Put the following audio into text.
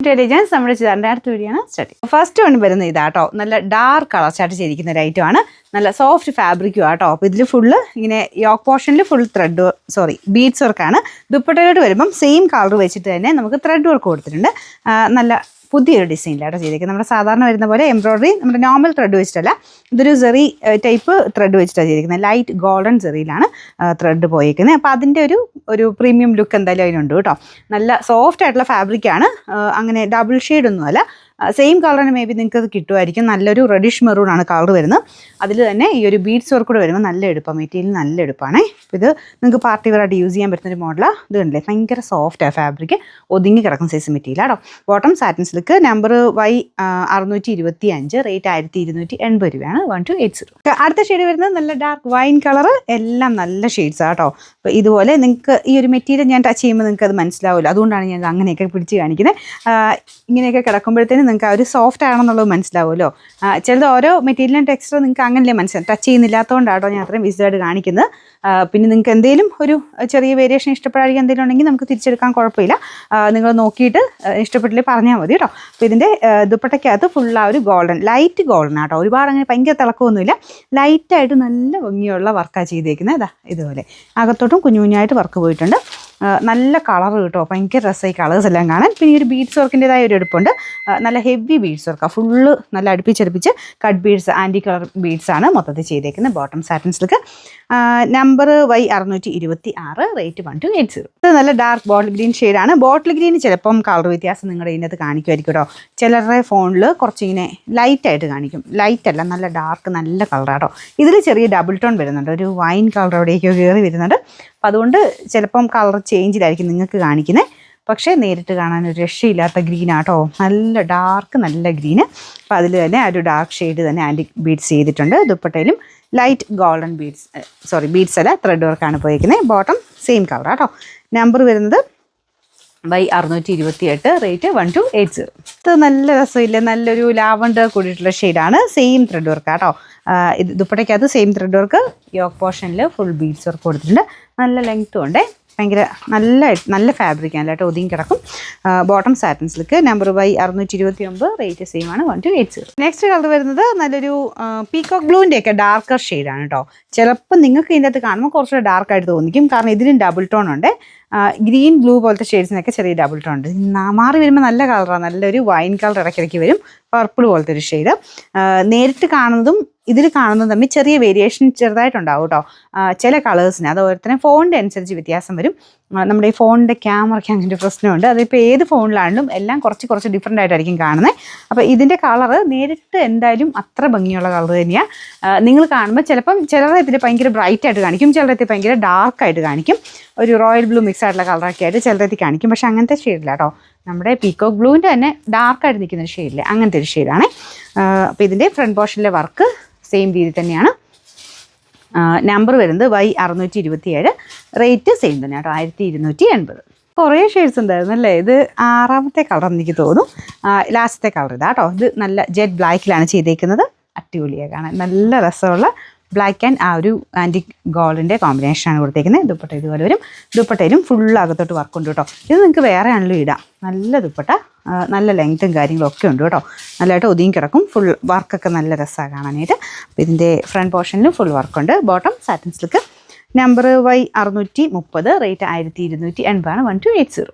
Intelligence നമ്മുടെ ചെയ്താറിൻ്റെ അടുത്ത video ആണ് സ്റ്റാർട്ട്. ഫസ്റ്റ് വൺ വരുന്നത് ഇതാട്ടോ, നല്ല ഡാർക്ക് കളർ ചാർട്ട് ചെയ്തിരിക്കുന്ന ഒരു ഐറ്റം ആണ്. നല്ല സോഫ്റ്റ് ഫാബ്രിക്കും ആട്ടോ. അപ്പോൾ ഇതിൽ ഫുള്ള് ഇങ്ങനെ യോക്ക് പോർഷനിൽ ഫുൾ ബീഡ്സ് വർക്കാണ്. ദുപ്പട്ടയിലോട്ട് വരുമ്പം സെയിം കളർ വെച്ചിട്ട് തന്നെ നമുക്ക് ത്രെഡ് വർക്ക് കൊടുത്തിട്ടുണ്ട്. നല്ല പുതിയൊരു ഡിസൈനിലാട്ടോ ചെയ്തേക്കുന്നത്. നമ്മുടെ സാധാരണ വരുന്ന പോലെ എംബ്രോയിഡറി നമ്മുടെ നോർമൽ ത്രെഡ് വെച്ചിട്ടല്ല, ഇതൊരു സെറി ടൈപ്പ് ത്രെഡ് വെച്ചിട്ടാണ് ചെയ്തിരിക്കുന്നത്. ലൈറ്റ് ഗോൾഡൻ സെറിയിലാണ് ത്രെഡ് പോയിരിക്കുന്നത്. അപ്പോൾ അതിൻ്റെ ഒരു പ്രീമിയം ലുക്ക് എന്തായാലും അതിനുണ്ട് കേട്ടോ. നല്ല സോഫ്റ്റ് ആയിട്ടുള്ള ഫാബ്രിക്കാണ്. അങ്ങനെ ഡബിൾ ഷെയ്ഡൊന്നുമല്ല, സെയിം കളറിന് മേ ബി നിങ്ങൾക്ക് അത് കിട്ടുമായിരിക്കും. നല്ലൊരു റെഡിഷ് മെറൂൺ ആണ് കളർ വരുന്നത്. അതിൽ തന്നെ ഈ ഒരു ബീഡ്സ് വർക്ക് കൂടെ വരുമ്പോൾ നല്ല എടുപ്പാണ്. മെറ്റീരിയൽ നല്ല എടുപ്പാണ്. ഇത് നിങ്ങൾക്ക് പാർട്ടി വെയറായിട്ട് യൂസ് ചെയ്യാൻ പറ്റുന്ന ഒരു മോഡലാണ്. ഇത് കണ്ടില്ലേ, ഭയങ്കര സോഫ്റ്റാണ് ഫാബ്രിക്. ഒതുങ്ങി കിടക്കുന്ന സൈസ് മെറ്റീരിയൽ ആട്ടോ. Bottom satin silk, number Y625, rate 1280 രൂപയാണ്. 1280. അടുത്ത ഷെയ്ഡ് വരുന്നത് നല്ല ഡാർക്ക് വൈൻ കളർ. എല്ലാം നല്ല ഷെയ്ഡ്സ് ആട്ടോ. അപ്പോൾ ഇതുപോലെ നിങ്ങൾക്ക് ഈ ഒരു മെറ്റീരിയൽ ഞാൻ ടച്ച് ചെയ്യുമ്പോൾ നിങ്ങൾക്ക് അത് മനസ്സിലാവില്ല. അതുകൊണ്ടാണ് ഞാൻ അങ്ങനെയൊക്കെ പിടിച്ച് കാണിക്കുന്നത്. ഇങ്ങനെയൊക്കെ കിടക്കുമ്പോഴത്തേനും നിങ്ങൾക്ക് ആ ഒരു സോഫ്റ്റ് ആണെന്നുള്ളത് മനസ്സിലാവുമല്ലോ. ചിലത് ഓരോ മെറ്റീരിയലും ടെക്സ്ചർ നിങ്ങൾക്ക് അങ്ങനെയല്ലേ മനസ്സിലാവും. ടച്ച് ചെയ്യുന്നില്ലാത്തതുകൊണ്ടാട്ടോ ഞാൻ അത്രയും വിസിബിളായിട്ട് കാണിക്കുന്നത്. പിന്നെ നിങ്ങൾക്ക് എന്തെങ്കിലും ഒരു ചെറിയ വേരിയേഷൻ ഇഷ്ടപ്പെടാതിരിക്കുക എന്തെങ്കിലും ഉണ്ടെങ്കിൽ നമുക്ക് തിരിച്ചെടുക്കാൻ കുഴപ്പമില്ല. നിങ്ങൾ നോക്കിയിട്ട് ഇഷ്ടപ്പെട്ടില്ലേ പറഞ്ഞാൽ മതി കേട്ടോ. അപ്പോൾ ഇതിൻ്റെ ദുപ്പട്ടയ്ക്കകത്ത് ഫുൾ ആ ഒരു ഗോൾഡൻ, ലൈറ്റ് ഗോൾഡൻ ആട്ടോ. ഒരുപാട് അങ്ങനെ ഭയങ്കര തിളക്കമൊന്നുമില്ല, ലൈറ്റായിട്ട് നല്ല ഭംഗിയുള്ള വർക്കാണ് ചെയ്തേക്കുന്നത്. ഇതാ ഇതുപോലെ അകത്തോട്ടും കുഞ്ഞു കുഞ്ഞായിട്ട് വർക്ക് പോയിട്ടുണ്ട്. നല്ല കളർ കേട്ടോ, ഭയങ്കര രസമായി കളേഴ്സ് എല്ലാം കാണാൻ. പിന്നെ ഈ ഒരു ബീഡ്സ് വർക്കിൻ്റെതായ ഒരു എടുപ്പുണ്ട്. നല്ല ഹെവി ബീഡ്സ് വർക്കാണ്, ഫുള്ള് നല്ല അടുപ്പിച്ചടുപ്പിച്ച് കട്ട് ബീഡ്സ്, ആൻറ്റി കളർ ബീഡ്സ് ആണ് മൊത്തത്തിൽ ചെയ്തേക്കുന്നത്. Bottom satin silk, number Y626, rate 1280. ഇത് നല്ല ഡാർക്ക് ബോട്ടിൽ ഗ്രീൻ ഷെയ്ഡാണ്. ബോട്ടിൽ ഗ്രീൻ ചിലപ്പം കളർ വ്യത്യാസം നിങ്ങളുടെ ഇതിനകത്ത് കാണിക്കുമായിരിക്കും കേട്ടോ. ചിലരുടെ ഫോണിൽ കുറച്ചിങ്ങനെ ലൈറ്റായിട്ട് കാണിക്കും. ലൈറ്റല്ല, നല്ല ഡാർക്ക് നല്ല കളറാട്ടോ. ഇതിൽ ചെറിയ ഡബിൾ ടോൺ വരുന്നുണ്ട്, ഒരു വൈൻ കളർ എവിടേക്കോ കയറി വരുന്നുണ്ട്. അപ്പം അതുകൊണ്ട് ചിലപ്പം കളർ ചേഞ്ചിലായിരിക്കും നിങ്ങൾക്ക് കാണിക്കുന്നത്. പക്ഷേ നേരിട്ട് കാണാൻ ഒരു രക്ഷയില്ലാത്ത ഗ്രീനാട്ടോ, നല്ല ഡാർക്ക് നല്ല ഗ്രീന്. അപ്പോൾ അതിൽ തന്നെ ഒരു ഡാർക്ക് ഷെയ്ഡ് തന്നെ ആൻറ്റിക് ബീഡ്സ് ചെയ്തിട്ടുണ്ട്. ദുപ്പട്ടയിലും ലൈറ്റ് ഗോൾഡൻ ബീഡ്സ് അല്ല, ത്രെഡ് വർക്കാണ് പോയിരിക്കുന്നത്. ബോട്ടം സെയിം കളർ കേട്ടോ. നമ്പർ വരുന്നത് Y628, റേറ്റ് 1280. ഇത് നല്ല രസമില്ല, നല്ലൊരു ലാവണ്ടർ കൂടിയിട്ടുള്ള ഷെയ്ഡാണ്. സെയിം ത്രെഡ് വർക്ക് കേട്ടോ. ഇത് ദുപ്പട്ടയ്ക്കകത്ത് സെയിം ത്രെഡ് വർക്ക്, യോക്ക് പോർഷനിൽ ഫുൾ ബീഡ്സ് വർക്ക് കൊടുത്തിട്ടുണ്ട്. നല്ല ലെങ്ത്തും ഉണ്ട്, ഭയങ്കര നല്ല ഫാബ്രിക്കാണ് കേട്ടോ, ഒതുങ്ങി കിടക്കും. Bottom satin silk, number Y629, rate same ആണ്, 1280. നെക്സ്റ്റ് കളർ വരുന്നത് നല്ലൊരു പീകോക്ക് ബ്ലൂവിൻ്റെയൊക്കെ ഡാർക്കർ ഷെയ്ഡാണ് കേട്ടോ. ചിലപ്പോൾ നിങ്ങൾക്ക് ഇതിൻ്റെ അകത്ത് കാണുമ്പോൾ കുറച്ചുകൂടെ ഡാർക്കായിട്ട് തോന്നിക്കും, കാരണം ഇതിലും ഡബിൾ ടോൺ ഉണ്ട്. ഗ്രീൻ ബ്ലൂ പോലത്തെ ഷെയ്ഡ്സിനൊക്കെ ചെറിയ ഡബിൾ ടോൺ ഉണ്ട്. മാറി വരുമ്പോൾ നല്ല കളറാണ്, നല്ലൊരു വൈൻ കളർ ഇടയ്ക്കിടയ്ക്ക് വരും, പർപ്പിൾ പോലത്തെ ഒരു ഷെയ്ഡ്. നേരിട്ട് കാണുന്നതും ഇതിൽ കാണുന്നതും തമ്മിൽ ചെറിയ വേരിയേഷൻ ചെറുതായിട്ടുണ്ടാവും കേട്ടോ. ചില കളേഴ്സിന് അത് ഓരോരുത്തരും ഫോണിൻ്റെ അനുസരിച്ച് വ്യത്യാസം വരും. നമ്മുടെ ഈ ഫോണിൻ്റെ ക്യാമറയ്ക്ക് അങ്ങനെ ഒരു പ്രശ്നമുണ്ട്. അതിപ്പോൾ ഏത് ഫോണിലാണെങ്കിലും എല്ലാം കുറച്ച് ഡിഫറെൻ്റ് ആയിട്ടായിരിക്കും കാണുന്നത്. അപ്പോൾ ഇതിൻ്റെ കളറ് നേരിട്ട് എന്തായാലും അത്ര ഭംഗിയുള്ള കളർ തന്നെയാണ്. നിങ്ങൾ കാണുമ്പോൾ ചിലപ്പം ചിലരുടെ ഇതിൽ ഭയങ്കര ബ്രൈറ്റ് ആയിട്ട് കാണിക്കും, ചിലരുടെ ഇതിൽ ഭയങ്കര ഡാർക്കായിട്ട് കാണിക്കും. ഒരു റോയൽ ബ്ലൂ മിക്സ് ആയിട്ടുള്ള കളറൊക്കെ ആയിട്ട് ചിലരുടെ ഇതിൽ കാണിക്കും. പക്ഷേ അങ്ങനത്തെ ഷെയ്ഡില്ല കേട്ടോ. നമ്മുടെ പീകോക്ക് ബ്ലൂവിൻ്റെ തന്നെ ഡാർക്കായിട്ട് നിൽക്കുന്ന ഒരു ഷെയ്ഡില്ലേ, അങ്ങനത്തെ ഒരു ഷെയ്ഡാണ്. അപ്പോൾ ഇതിൻ്റെ ഫ്രണ്ട് പോർഷനിലെ വർക്ക് സെയിം രീതി തന്നെയാണ്. നമ്പർ വരുന്നത് Y627, റേറ്റ് സെയിം തന്നെ കേട്ടോ, 1280. കുറേ ഷെയ്ഡ്സ് ഉണ്ടായിരുന്നു അല്ലേ. ഇത് 6ാമത്തെ കളർ എനിക്ക് തോന്നും. ലാസ്റ്റത്തെ കളർ ഇതാ കേട്ടോ. ഇത് നല്ല ജെറ്റ് ബ്ലാക്കിലാണ് ചെയ്തേക്കുന്നത്. അടിപൊളിയാണ് കാണാൻ, നല്ല രസമുള്ള ബ്ലാക്ക് ആൻഡ് ആ ഒരു ആൻറ്റിക് ഗോൾഡിൻ്റെ കോമ്പിനേഷനാണ് കൊടുത്തേക്കുന്നത്. ദുപ്പട്ട ഇതുപോലെ വരും. ദുപ്പട്ടയിലും ഫുൾ അകത്തോട്ട് വർക്ക് ഉണ്ട് കേട്ടോ. ഇത് നിങ്ങൾക്ക് വേറെ ആണല്ലോ ഇടാം. നല്ല ദുപ്പട്ട, നല്ല ലെങ്ത്തും കാര്യങ്ങളൊക്കെ ഉണ്ട് കേട്ടോ. നല്ലതായിട്ട് ഒതുങ്ങി കിടക്കും. ഫുൾ വർക്കൊക്കെ നല്ല രസമാണ് കാണാനായിട്ട്. അപ്പോൾ ഇതിൻ്റെ ഫ്രണ്ട് പോർഷനിലും ഫുൾ വർക്കുണ്ട്. Bottom satin silk, number Y630, rate 1280 ആണ്, 1280.